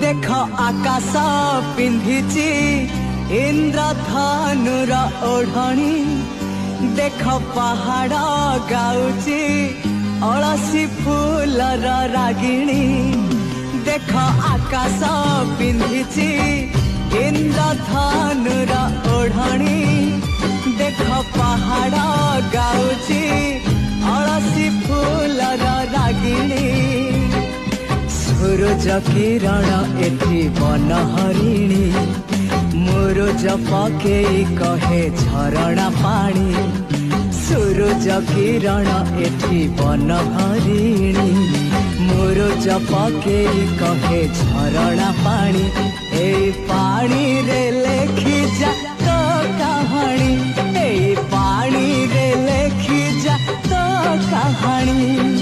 देख आकाश पिंधिची इंद्रधनुर ओढ़णी देख पहाड़ गाउची अलसी फूलर रागिणी देख आकाश पिंधिची इंद्रधनुर ओढ़णी देख पहाड़ गाउची अलसी फूलर रागिणी सूरज किरण एठी बन हरिणी मुरुज पकेई कहे झरणा पानी सूरज किरण एठी बन हरिणी मुरुज पकेई कहे झरणा पानी ए पानी रे लेखी जा तो कहानी ए पानी रे लेखी जा तो कहानी।